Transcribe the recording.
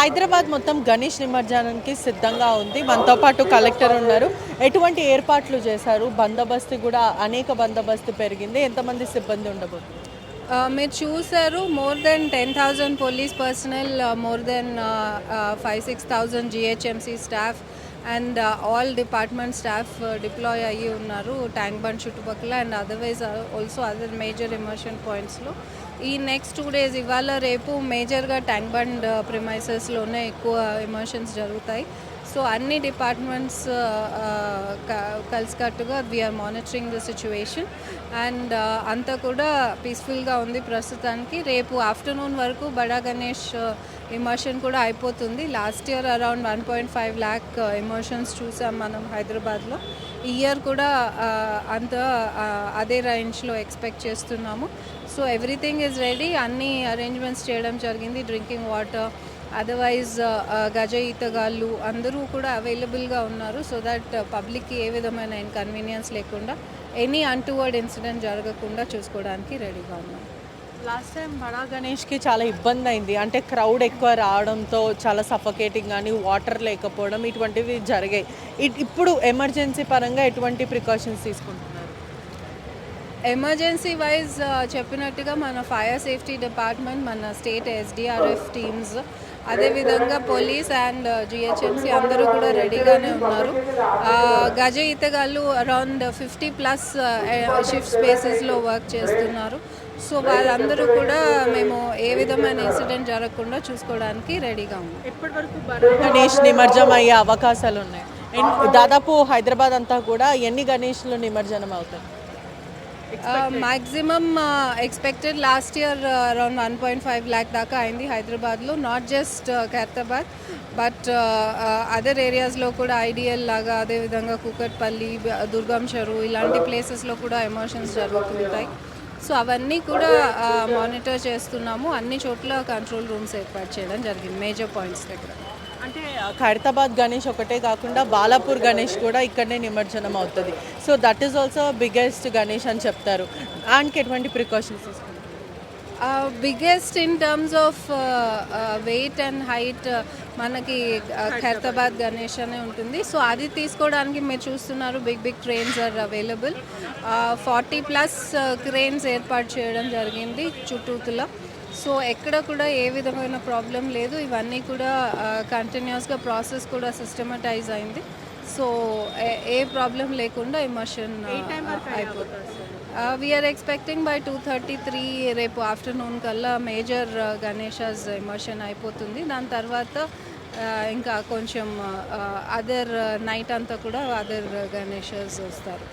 హైదరాబాద్ మొత్తం గణేష్ నిమజ్జనానికి సిద్ధంగా ఉంది. మనతో పాటు కలెక్టర్ ఉన్నారు. ఎటువంటి ఏర్పాట్లు చేశారు? బందోబస్తు కూడా అనేక బందోబస్తు పెరిగింది. ఎంతమంది సిబ్బంది ఉండబోతున్నారు? మీరు చూసారు, more than 10,000 police personnel, more than 5-6,000 GHMC staff and all department staff deploy అయ్యి ఉన్నారు ట్యాంక్ బండ్ చుట్టుపక్కల and otherwise also other major immersion పాయింట్స్లో. ఈ నెక్స్ట్ 2 days ఇవాళ రేపు మేజర్గా ట్యాంక్ బండ్ ప్రిమైసెస్లోనే ఎక్కువ ఎమర్షన్స్ జరుగుతాయి. సో అన్ని డిపార్ట్మెంట్స్ కలిసికట్టుగా we are monitoring the situation and అంతా కూడా పీస్ఫుల్గా ఉంది ప్రస్తుతానికి. రేపు ఆఫ్టర్నూన్ వరకు బడా గణేష్ ఇమర్షన్ కూడా అయిపోతుంది. లాస్ట్ ఇయర్ అరౌండ్ 1.5 lakh ఇమర్షన్స్ చూసాం మనం హైదరాబాద్లో. ఈ ఇయర్ కూడా అంత అదే రేంజ్లో ఎక్స్పెక్ట్ చేస్తున్నాము. సో ఎవ్రీథింగ్ ఈజ్ రెడీ, అన్ని అరేంజ్మెంట్స్ చేయడం జరిగింది. డ్రింకింగ్ వాటర్, అదర్వైజ్ గజ ఈతగాళ్ళు అందరూ కూడా అవైలబుల్గా ఉన్నారు. సో దట్ పబ్లిక్కి ఏ విధమైన ఇన్కన్వీనియన్స్ లేకుండా, ఎనీ అన్టువర్డ్ ఇన్సిడెంట్ జరగకుండా చూసుకోవడానికి రెడీగా ఉన్నాం. లాస్ట్ టైం బడా గణేష్కి చాలా ఇబ్బంది అయింది. అంటే క్రౌడ్ ఎక్కువ రావడంతో చాలా సఫకేటింగ్ కానీ వాటర్ లేకపోవడం ఇటువంటివి జరిగాయి. ఇప్పుడు ఎమర్జెన్సీ పరంగా ఎటువంటి ప్రికాషన్స్ తీసుకుంటున్నారు? ఎమర్జెన్సీ వైజ్ చెప్పినట్టుగా మన ఫైర్ సేఫ్టీ డిపార్ట్మెంట్, మన స్టేట్ ఎస్డిఆర్ఎఫ్ టీమ్స్, అదేవిధంగా పోలీస్ అండ్ జిహెచ్ఎంసీ అందరూ కూడా రెడీగానే ఉన్నారు. గజ ఈతగాళ్ళు అరౌండ్ 50+ షిఫ్ట్ స్పేసెస్లో వర్క్ చేస్తున్నారు. సో వాళ్ళందరూ కూడా మేము ఏ విధమైన ఇన్సిడెంట్ జరగకుండా చూసుకోవడానికి రెడీగా ఉన్నాం. ఇప్పటి వరకు గణేష్ నిమజ్జనం అయ్యే అవకాశాలు ఉన్నాయి. దాదాపు హైదరాబాద్ అంతా కూడా ఎన్ని గణేష్లు నిమజ్జనం అవుతాయి? Maximum expected last year around 1.5 lakh దాకా అయింది హైదరాబాద్లో. Not just Khairatabad but other ఏరియాస్లో కూడా ఐడియల్ లాగా, అదేవిధంగా కూకట్పల్లి, దుర్గం చెరువు ఇలాంటి ప్లేసెస్లో కూడా ఎమోషన్స్ జరుగుతుంటాయి. సో అవన్నీ కూడా మానిటర్ చేస్తున్నాము. అన్ని చోట్ల కంట్రోల్ రూమ్స్ ఏర్పాటు చేయడం జరిగింది మేజర్ పాయింట్స్ దగ్గర. అంటే ఖైరతాబాద్ గణేష్ ఒకటే కాకుండా బాలాపూర్ గణేష్ కూడా ఇక్కడనే నిమజ్జనం అవుతుంది. So that is also biggest Ganesh అని చెప్తారు. దానికి ఎటువంటి ప్రికాషన్స్ తీసుకుంటారు? Biggest in terms of weight and height మనకి ఖైరతాబాద్ గణేష్ అనే ఉంటుంది. సో అది తీసుకోవడానికి మీరు చూస్తున్నారు big cranes are available. 40+ cranes ఏర్పాటు చేయడం జరిగింది చుట్టూతులా. సో ఎక్కడ కూడా ఏ విధమైన ప్రాబ్లం లేదు. ఇవన్నీ కూడా కంటిన్యూస్గా ప్రాసెస్ కూడా సిస్టమటైజ్ అయింది. సో ఏ ప్రాబ్లం లేకుండా ఇమర్షన్ అయిపోతుంది. వీఆర్ ఎక్స్పెక్టింగ్ బై 2:33 రేపు ఆఫ్టర్నూన్ కల్లా మేజర్ గణేషాస్ ఇమర్షన్ అయిపోతుంది. దాని తర్వాత ఇంకా కొంచెం అదర్ నైట్ అంతా కూడా అదర్ గణేషాస్ వస్తారు.